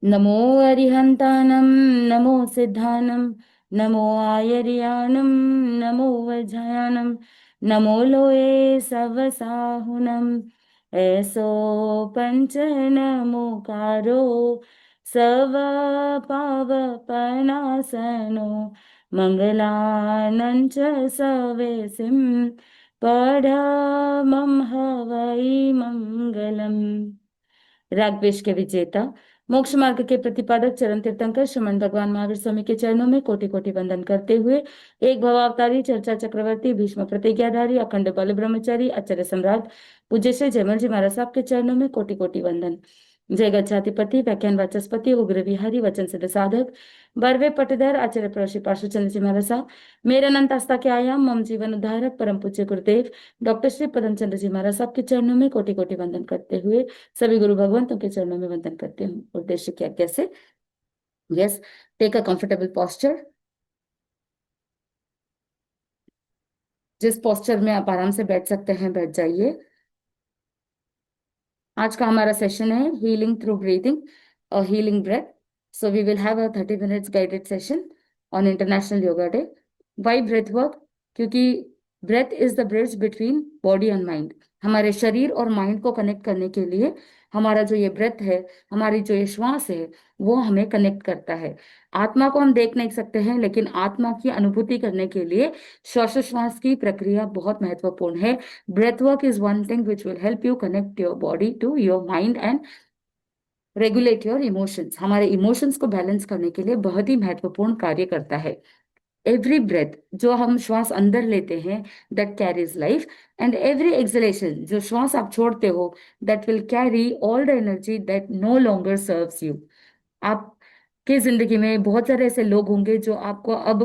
नमो अरिहन्तानं नमो सिद्धानं नमो आयर्यानं नमो वज्रायानं नमो लोये सवसाहुनं ऐसो पंच नमोकारो सवपावपनासनो मङ्गलानं च सवेसिं पढमं हवै मङ्गलम्। रागद्वेष के विजेता, मोक्ष मार्ग के प्रतिपादक चरण तीर्थंकर श्रीमन भगवान महावीर स्वामी के चरणों में कोटि कोटि वंदन करते हुए एक भवावतारी चर्चा चक्रवर्ती भीष्म प्रतिज्ञाधारी अखंड बल ब्रह्मचारी आचार्य सम्राट पूज्य श्री जयमल जी महाराज साहब के चरणों में कोटि कोटि वंदन। जय गच्छाधिपति व्याख्यान वाचस्पति उग्र विहारी वचन सिद्ध साधक बरवे पटधर आचार्य प्रवशी पार्श्वचंद्र जी महाराज साहब, मेरे अनंत आस्था के आयाम मम जीवन उद्धारक परम पूज्य गुरुदेव डॉक्टर श्री पदमचंद्र जी महाराज साहब के चरणों में कोटि कोटि वंदन करते हुए सभी गुरु भगवंतों के चरणों में वंदन करते हूँ। उद्देश्य क्या कैसे? Yes, take a comfortable posture. जिस पोस्चर में आप आराम से बैठ सकते हैं बैठ जाइए। आज का हमारा सेशन है हीलिंग थ्रू ब्रीथिंग और healing breath. So we will have a 30 minutes guided session on international yoga day. Why breath work? क्योंकि breath is the bridge between body and mind. हमारे शरीर और माइंड को कनेक्ट करने के लिए हमारा जो ये ब्रेथ है, हमारी जो ये श्वास है, वो हमें कनेक्ट करता है। आत्मा को हम देख नहीं सकते हैं, लेकिन आत्मा की अनुभूति करने के लिए श्वासोश्वास की प्रक्रिया बहुत महत्वपूर्ण है। Breath work is one thing which will help you connect your body to your mind and regulate your emotions। हमारे इमोशंस को बैलेंस करने के लिए बहुत ही महत्वपूर्ण कार्य करता है। एवरी ब्रेथ, जो हम श्वास अंदर लेते हैं, that carries life, and every exhalation, जो श्वास आप छोड़ते हो, that will carry all the energy that no longer serves you. आपकी जिंदगी में बहुत सारे ऐसे लोग होंगे जो आपको अब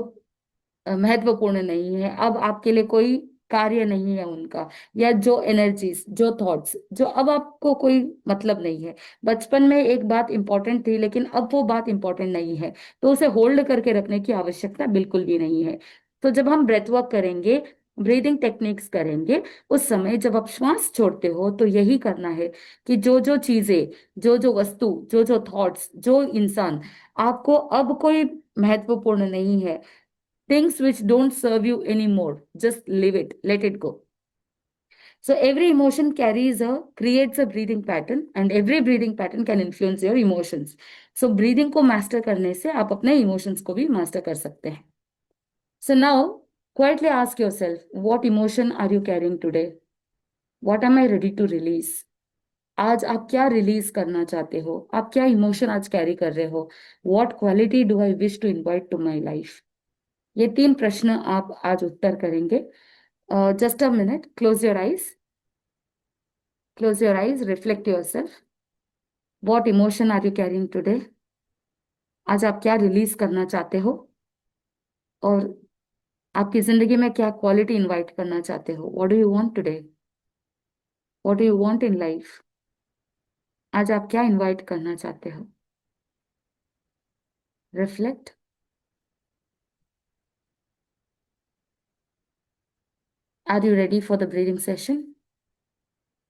महत्वपूर्ण नहीं है, अब आपके लिए कोई कार्य नहीं है उनका, या जो एनर्जीज, जो थॉट्स, जो अब आपको कोई मतलब नहीं है। बचपन में एक बात इंपॉर्टेंट थी, लेकिन अब वो बात इंपॉर्टेंट नहीं है, तो उसे होल्ड करके रखने की आवश्यकता बिल्कुल भी नहीं है। तो जब हम ब्रेथ वर्क करेंगे, ब्रीदिंग टेक्निक्स करेंगे, उस समय जब आप श्वास छोड़ते हो तो यही करना है कि जो जो चीजें, जो जो वस्तु, जो जो थॉट्स, जो इंसान आपको अब कोई महत्वपूर्ण नहीं है, things which don't serve you anymore, just leave it, let it go. So every emotion creates a breathing pattern, and every breathing pattern can influence your emotions. So breathing को master करने से आप अपने emotions को भी master कर सकते हैं. So now quietly ask yourself, what emotion are you carrying today? What am I ready to release? आज आप क्या रिलीज करना चाहते हो? आप क्या इमोशन आज कैरी कर रहे हो? What quality do I wish to invite to my life? ये 3 प्रश्न आप आज उत्तर करेंगे। Just a minute, close your eyes. Close your eyes, reflect yourself. What emotion are you carrying today? आज आप क्या रिलीज करना चाहते हो? और आपकी जिंदगी में क्या क्वालिटी इनवाइट करना चाहते हो? What do you want today? What do you want in life? आज आप क्या इनवाइट करना चाहते हो? Reflect. Are you ready for the breathing session?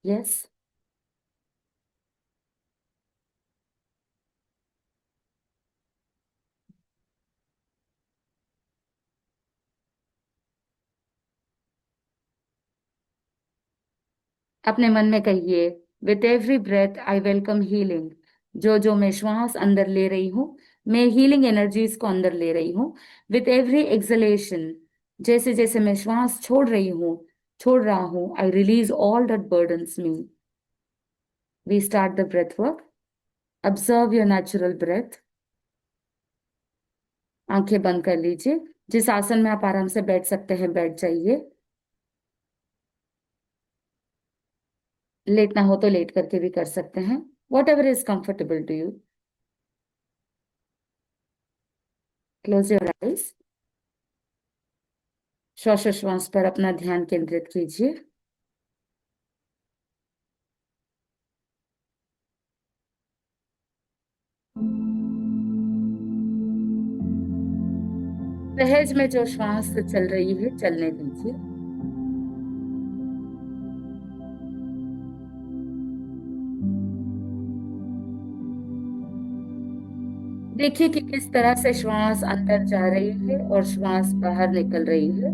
Yes. अपने मन में कहिए, with every breath I welcome healing. जो जो मैं श्वास अंदर ले रही हूँ, मैं हीलिंग एनर्जीज को अंदर ले रही हूँ। विथ एवरी एक्सलेशन, जैसे जैसे मैं श्वास छोड़ रहा हूँ, I release all that burdens me. We start the breath work. Observe your natural breath. आंखें बंद कर लीजिए। जिस आसन में आप आराम से बैठ सकते हैं बैठ जाइए। लेटना हो तो लेट करके भी कर सकते हैं, whatever is comfortable to you. Close your eyes. श्वासोश्वास पर अपना ध्यान केंद्रित कीजिए। सहज में जो श्वास चल रही है चलने दीजिए। देखिए कि किस तरह से श्वास अंदर जा रही है और श्वास बाहर निकल रही है।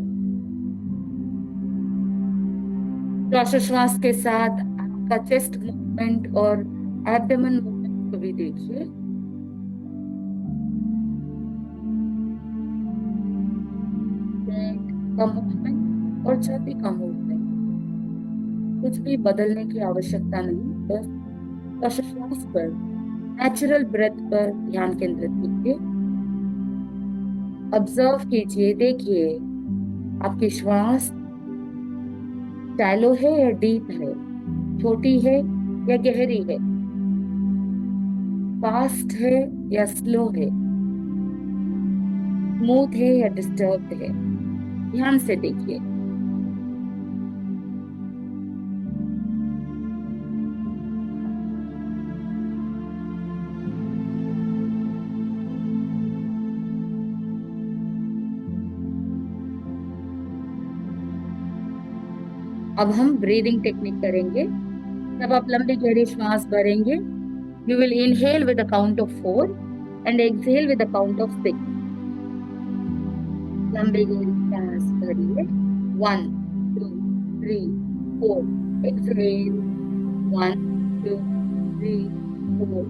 श्वासोश्वास के साथ आपका चेस्ट मूवमेंट और एब्डोमेन मूवमेंट को भी देखिए। पेट का मूवमेंट और छाती का मूवमेंट, कुछ भी बदलने की आवश्यकता नहीं, बस श्वासोश्वास पर, नेचुरल ब्रेथ पर ध्यान केंद्रित कीजिए। ऑब्जर्व कीजिए, देखिए आपकी श्वास शैलो है या डीप है, छोटी है या गहरी है, फास्ट है या स्लो है, स्मूथ है या डिस्टर्ब्ड है। ध्यान से देखिए। अब हम ब्रीदिंग टेक्निक करेंगे। जब आप लंबी गहरी श्वास भरेंगे, you will inhale with the count of 4 and exhale with the count of 6। लंबी गहरी सांस भरिए। 1 2 3 4। Exhale. 1 2 3 4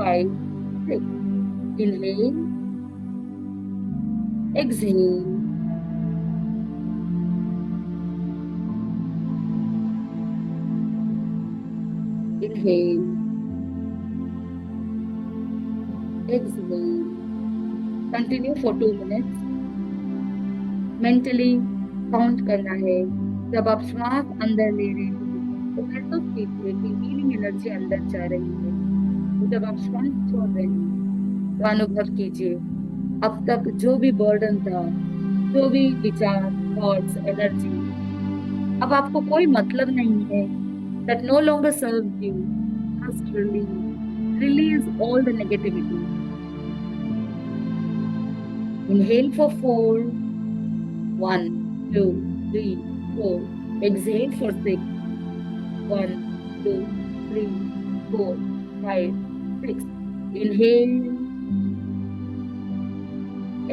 5 6। Inhale, exhale, inhale, exhale. Continue for 2 minutes. Mentally count करना है। जब आप श्वास अंदर ले रहे हैं तो महसूस कीजिए कि हीलिंग एनर्जी अंदर जा रही है। तो जब आप श्वास छोड़ रहे हैं तो अनुभव कीजिए अब तक जो भी बर्डन था, जो भी विचार, थॉट्स, एनर्जी, अब आपको कोई मतलब नहीं है, that no longer serves you. Just release. Release all the negativity. Inhale for 4. 1 2 3 4. Exhale for 6. 1 2 3 4 5 6. Inhale.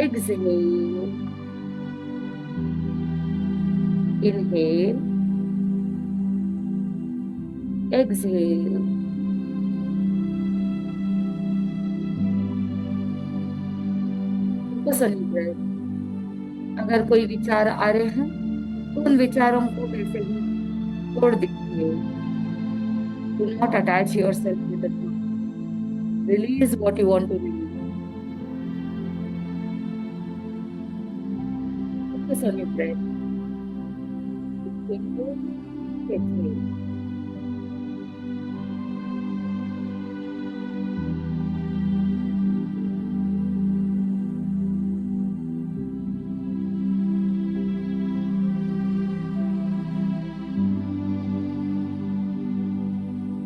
Exhale. Inhale. Exhale. Focus on your breath. अगर कोई विचार आ रहे हैं तो उन विचारों को वैसे ही छोड़ दीजिए। Do not attach yourself with the thought. Release what you want to release. Focus on your breath. Inhale, exhale.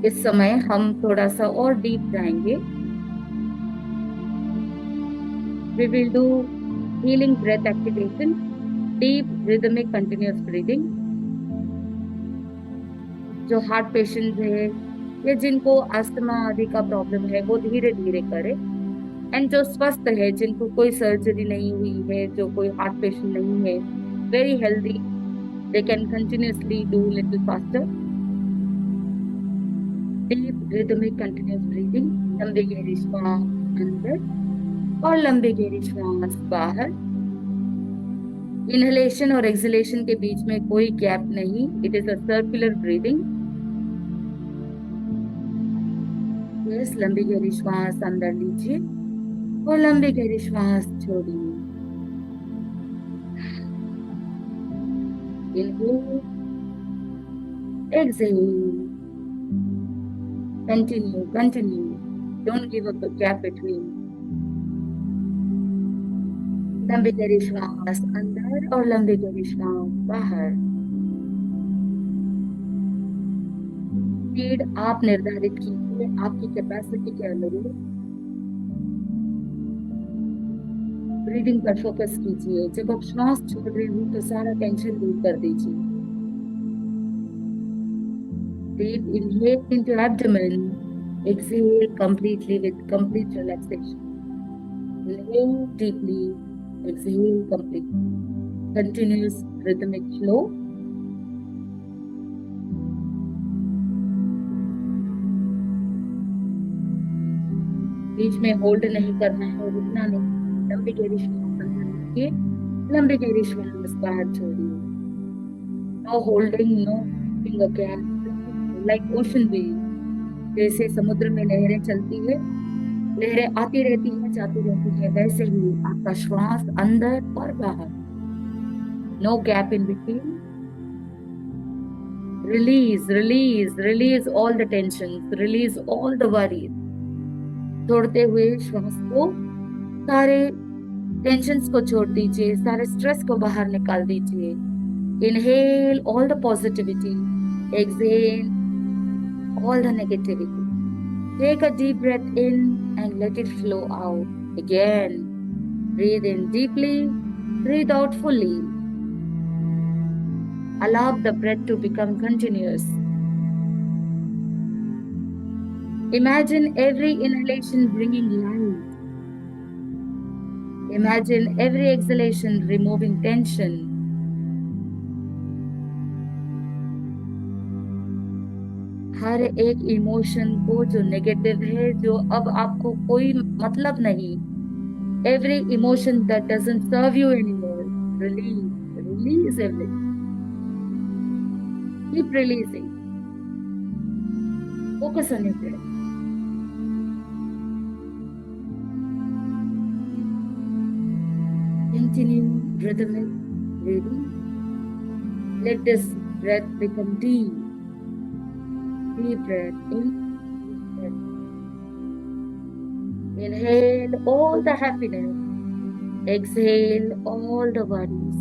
इस समय हम थोड़ा सा और डीप जाएंगे। We will do healing breath activation, deep rhythmic continuous breathing। जो हार्ट पेशेंट है या जिनको अस्थमा आदि का प्रॉब्लम है वो धीरे धीरे करें। एंड जो स्वस्थ है, जिनको कोई सर्जरी नहीं हुई है, जो कोई हार्ट पेशेंट नहीं है, very healthy, they can continuously do little faster. Deep rhythmic continuous breathing. लंबी गहरी श्वास अंदर और लंबी गहरी श्वास बाहर। इनहलेशन और एक्सहेलेशन के बीच में कोई गैप नहीं। It is a circular breathing. Yes, लंबी गहरी श्वास अंदर लीजिए और लंबी गहरी श्वास छोड़िए। Inhale, exhale. Continue, continue. Don't give up the gap between. लंबी गहरी श्वास अंदर और लंबी गहरी श्वास बाहर। स्पीड आप निर्धारित कीजिए आपकी कैपेसिटी के अनुरूप। ब्रीदिंग पर फोकस कीजिए। जब आप श्वास छोड़ रहे हो तो सारा टेंशन दूर कर दीजिए। Deep inhale into abdomen. Exhale completely with complete relaxation. Inhale deeply, exhale completely. Continuous rhythmic flow. बीच में होल्ड नहीं करना है, रुकना नहीं, लंबी गहरी श्वास अंदर रखिए, लंबी गहरी श्वास बाहर छोड़िए. No holding, no keeping a gap, like ocean wave. जैसे समुद्र में लहरें चलती है, लहरें आती रहती हैं, जाती रहती है, वैसे ही आपका श्वास अंदर और बाहर. No gap in between. Release, release, release all the tensions, release all the worries. छोड़ते हुए श्वास को, सारे टेंशन्स को छोड़ दीजिए, सारे स्ट्रेस को बाहर निकाल दीजिए. Inhale all the positivity, exhale all the negativity. Take a deep breath in and let it flow out. Again, breathe in deeply, breathe out fully. Allow the breath to become continuous. Imagine every inhalation bringing life. Imagine every exhalation removing tension. हर एक emotion को जो negative है, जो अब आपको कोई मतलब नहीं, every emotion that doesn't serve you anymore, release, release everything. Keep releasing. Focus on your breath. Continue rhythmic breathing. Let this breath become deep. Deep breath in, deep breath. Inhale all the happiness. Exhale all the worries.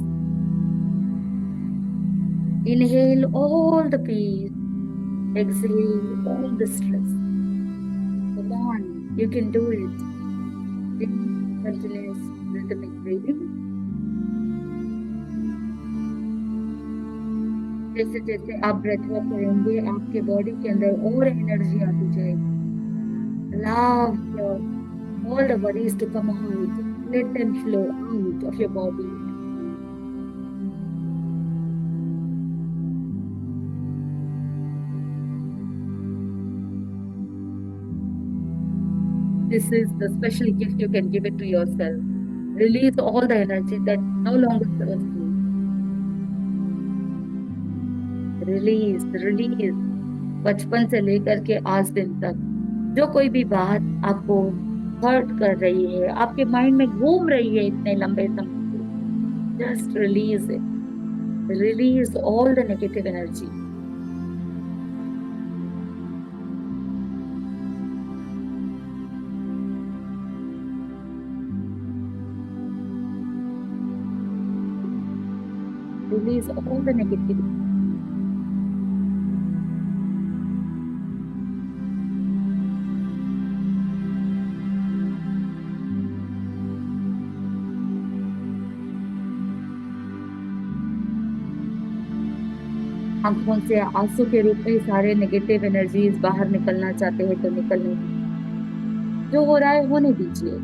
Inhale all the peace. Exhale all the stress. Come on, you can do it. Deep, continuous rhythmic breathing. जैसे जैसे आप breath work करेंगे, आपके body के अंदर और energy आती जाएगी. Allow all the worries to come out. Let them flow out of your body. This is the special gift you can give it to yourself. Release all the energy that no longer serves you. Release, release. बचपन से लेकर के आज दिन तक जो कोई भी बात आपको हर्ट कर रही है, आपके माइंड में घूम रही है इतने लंबे समय से, just release it. Release all the negative energy. Release all the negativity. आंखों से आंसू के रूप में सारे नेगेटिव एनर्जीज बाहर निकलना चाहते हैं तो निकलने दीजिए. जो हो रहा है होने दीजिए.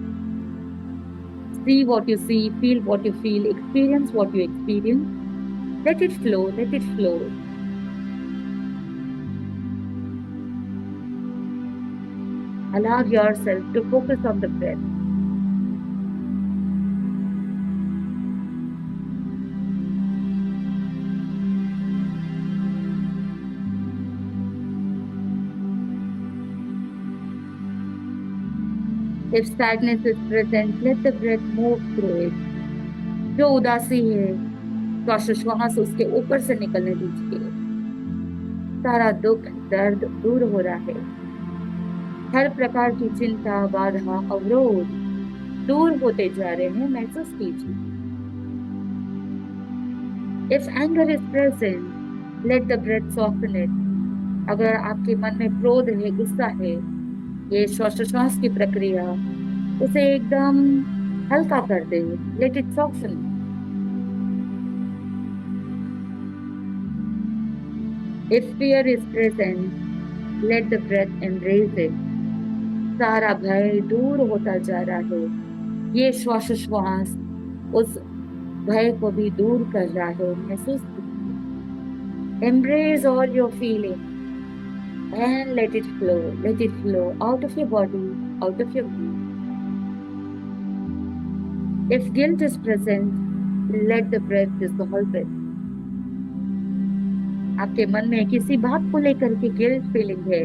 See what you see, feel what you feel, experience what you experience. Let it flow, let it flow. Allow yourself to focus on the breath. If sadness is present, let the breath move through it. जो उदासी है, श्वासोच्छ्वास उसके ऊपर से निकलने दीजिए. सारा दुख, दर्द दूर हो रहा है. हर प्रकार की चिंता, बाधा, अवरोध दूर होते जा रहे हैं, महसूस कीजिए. If anger is present, let the breath soften it. अगर आपके मन में क्रोध है, गुस्सा है, ये श्वासोच्छ्वास की प्रक्रिया उसे एकदम हल्का कर दे. Let it soften. If fear is present, let the breath embrace it. सारा भय दूर होता जा रहा है. ये श्वासोश्वास उस भय को भी दूर कर रहा है, महसूस कीजिए। Embrace all your feeling and let it flow out of your body, out of your mind. If guilt is present, let the breath dissolve it. आपके मन में किसी बात को लेकर के गिल्ट फीलिंग है,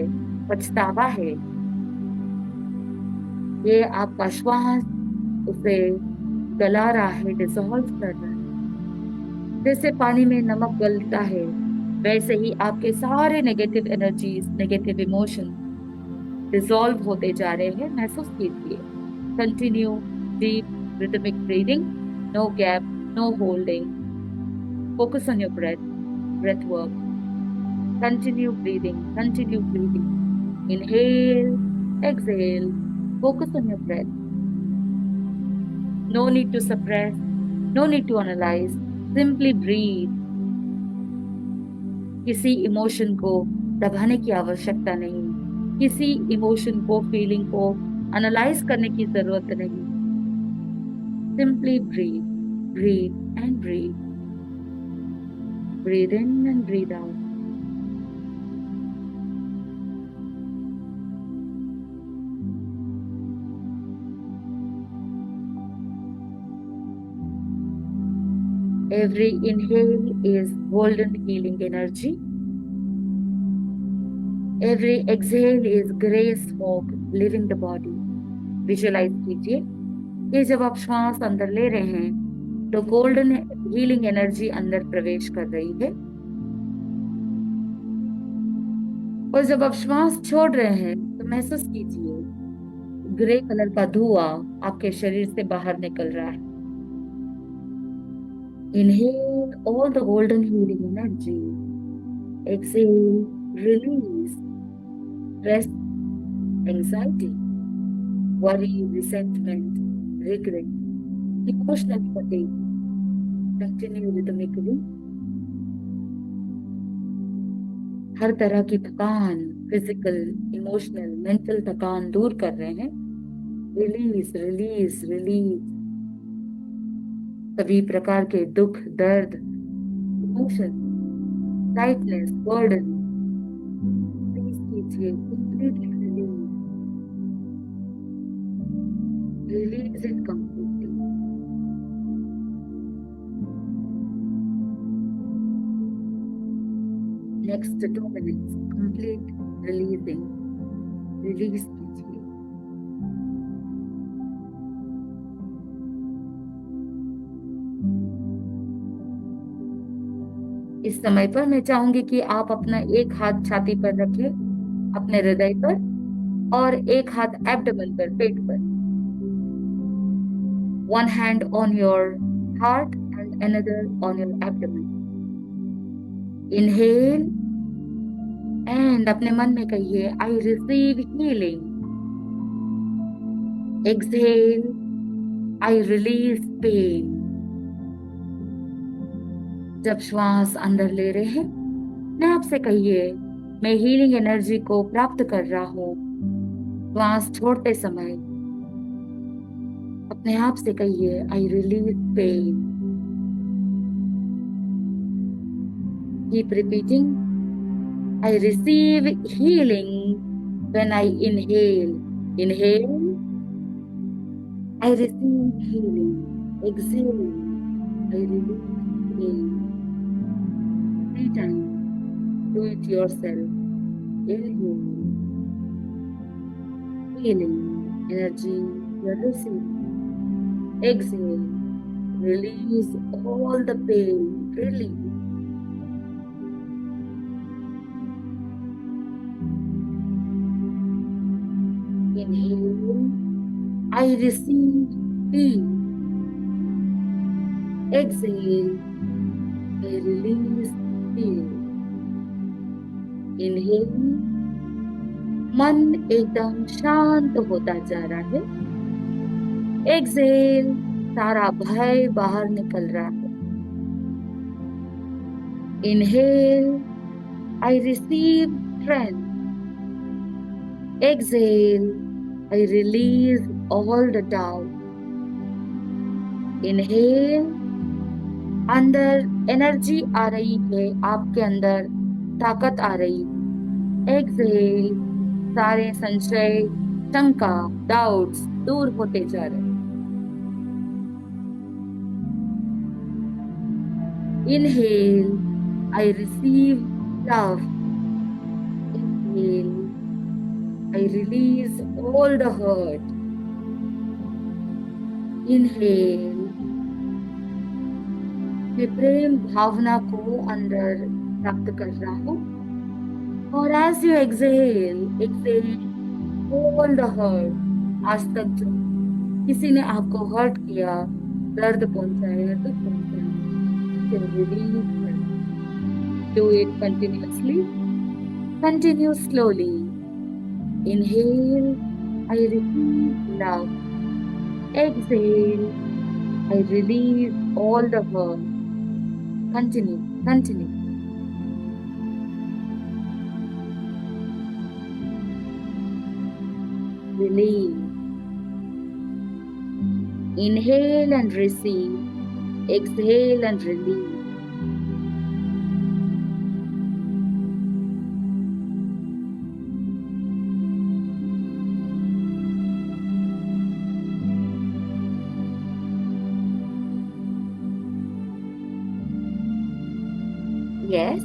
पछतावा है, ये आपका श्वास उसे गला रहा है, डिसॉल्व कर रहा है। जैसे पानी में नमक गलता है, वैसे ही आपके सारे negative energies, negative emotion dissolve होते जा रहे हैं, महसूस कीजिए। Continue deep rhythmic breathing, no gap, no holding. Focus on your breath work. Continue breathing, continue breathing. Inhale, exhale. Focus on your breath. No need to suppress, no need to analyze. Simply breathe. किसी emotion को दबाने की आवश्यकता नहीं, किसी emotion को, feeling को analyse करने की जरूरत नहीं। Simply breathe, breathe and breathe. Breathe in and breathe out. Every inhale is golden healing energy. Every exhale is gray smoke leaving the body. Visualize कीजिए कि जब आप श्वास अंदर ले रहे हैं तो गोल्डन हीलिंग एनर्जी अंदर प्रवेश कर रही है, और जब आप श्वास छोड़ रहे हैं तो महसूस कीजिए ग्रे कलर का धुआं आपके शरीर से बाहर निकल रहा है। Inhale all the golden healing energy. Exhale, release stress, anxiety, worry, resentment, regret, emotional fatigue. Continue rhythmically. हर तरह की थकान, फिजिकल, इमोशनल, मेंटल थकान दूर कर रहे हैं। रिलीज रिलीज रिलीज सभी प्रकार के दुख, दर्द, इमोशन, टाइटनेस, बर्डन रिलीज कीजिए, completely release, release it completely. Next 2 minutes complete releasing, release कीजिए। इस समय पर मैं चाहूंगी कि आप अपना एक हाथ छाती पर रखें, अपने हृदय पर, और एक हाथ एब्डोमेन पर, पेट पर। One hand on your heart and another on your abdomen. Inhale and अपने मन में कहिए I receive healing. Exhale, I release pain. जब श्वास अंदर ले रहे हैं, मैं आपसे कहिए मैं हीलिंग एनर्जी को प्राप्त कर रहा हूँ। श्वास छोड़ते समय अपने आप से कहिए I release pain. Keep repeating. I receive healing when I inhale. Inhale. I receive healing. Exhale. I release pain. 3 times. Do it yourself. Inhale. Healing energy you are receiving. Exhale. Release all the pain. Release. Inhale, I receive peace. Exhale, I release fear. Inhale, मन एकदम शांत होता जा रहा है। Exhale, सारा भय बाहर निकल रहा है। Inhale, I receive strength. Exhale, I release all the doubt. Inhale, अंदर एनर्जी आ रही है, आपके अंदर ताकत आ रही है। एक्सहेल, सारे संशय, शंका, डाउट्स दूर होते जा रहे। Inhale, I receive love. Inhale, I release all the hurt. Inhale, मैं प्रेम भावना को अंदर प्राप्त कर रहा हूँ। और as you exhale, exhale all the hurt. आज तक जो किसी ने आपको हर्ट किया, दर्द पहुंचाया, दुख पहुंचाया, रिलीज कर। Do it continuously. Continue slowly. Inhale, I receive love. Exhale, I release all the hurt. Continue, continue. Release. Inhale and receive. Exhale and release. Yes.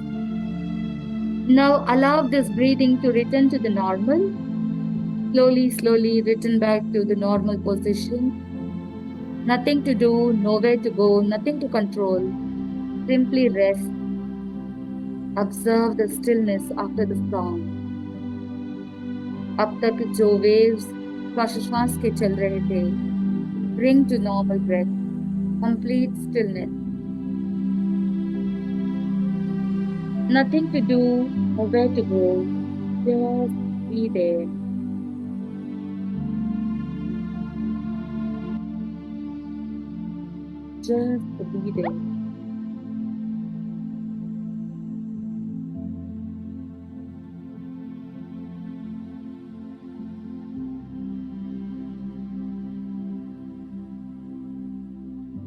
Now allow this breathing to return to the normal. Slowly, slowly return back to the normal position. Nothing to do, nowhere to go, nothing to control. Simply rest. Observe the stillness after the storm. अब तक जो waves श्वास के चल रहे थे, bring to normal breath, complete stillness. Nothing to do, nowhere to go, just be there. Just be there.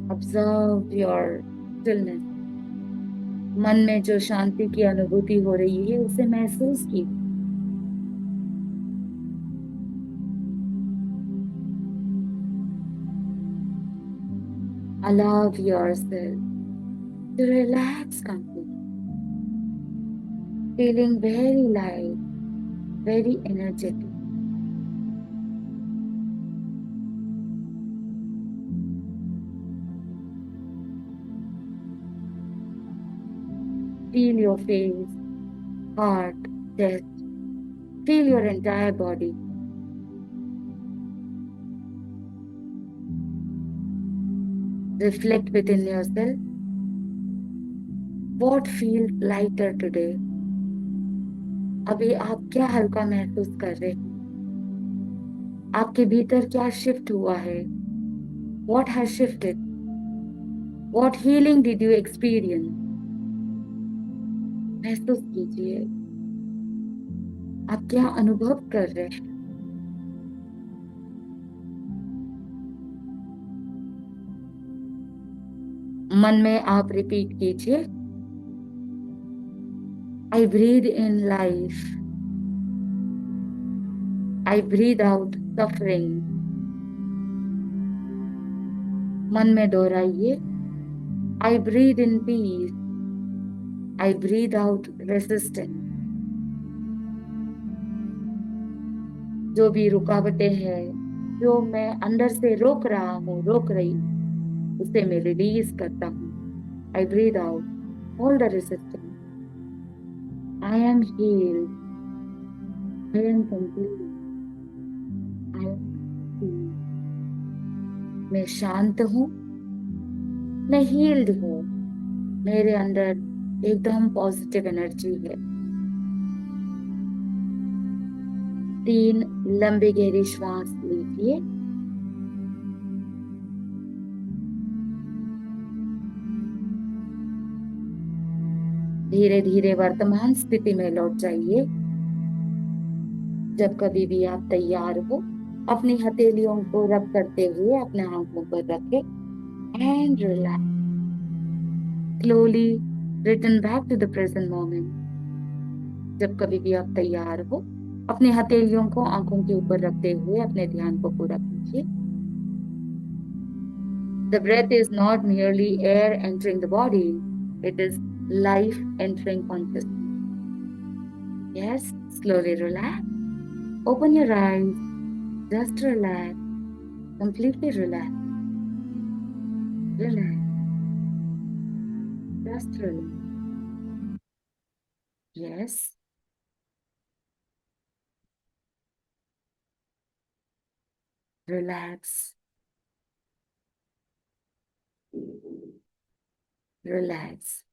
Observe your stillness. मन में जो शांति की अनुभूति हो रही है, उसे महसूस कीजिए। Allow yourself to relax completely, feeling very light, very energetic. Feel your face, heart, chest. Feel your entire body. Reflect within yourself. What feels lighter today? अभी आप क्या हल्का महसूस कर रहे हैं? आपके भीतर क्या शिफ्ट हुआ है? What has shifted? What healing did you experience? महसूस कीजिए। आप क्या अनुभव कर रहे हैं? मन में आप रिपीट कीजिए, I breathe in life. I breathe out suffering. मन में दोहराइए, I breathe in peace. I breathe out resistance. जो भी रुकावटें हैं, जो मैं अंदर से रोक रहा हूँ, रोक रही हूँ, उसे मैं रिलीज करता हूँ। I breathe out all the resistance. I am healed. I am complete. I am free. मैं शांत हूँ, मैं हील्ड हूँ, मेरे अंदर एकदम पॉजिटिव एनर्जी है। 3 लंबी गहरी श्वास लीजिए। धीरे धीरे वर्तमान स्थिति में लौट जाइए। जब कभी भी आप तैयार हो, अपनी हथेलियों को रब करते हुए अपने आंखों पर रखें। and relax. Slowly return back to the present moment. जब कभी भी आप तैयार हो, अपनी हथेलियों को आंखों के ऊपर रखते हुए अपने ध्यान को पूरा कीजिए. The breath is not merely air entering the body, it is life entering consciousness. Yes, slowly relax. Open your eyes. Just relax. Completely relax. Relax. Just relax. Yes. Relax. Relax.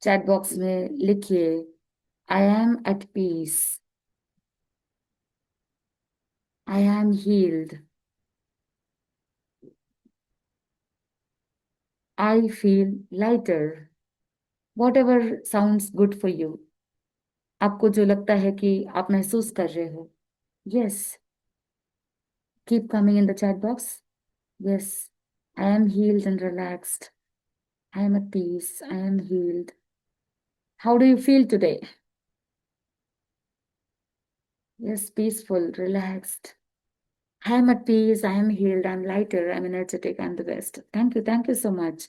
Chat box में लिखिए I am at peace I am healed I feel lighter whatever sounds good for you आपको जो लगता है कि आप महसूस कर रहे हो yes keep coming in the chat box yes I am healed and relaxed I am at peace I am healed how do you feel today yes peaceful relaxed I am at peace. I am healed. I'm lighter. I'm energetic. I'm the best. Thank you. Thank you so much.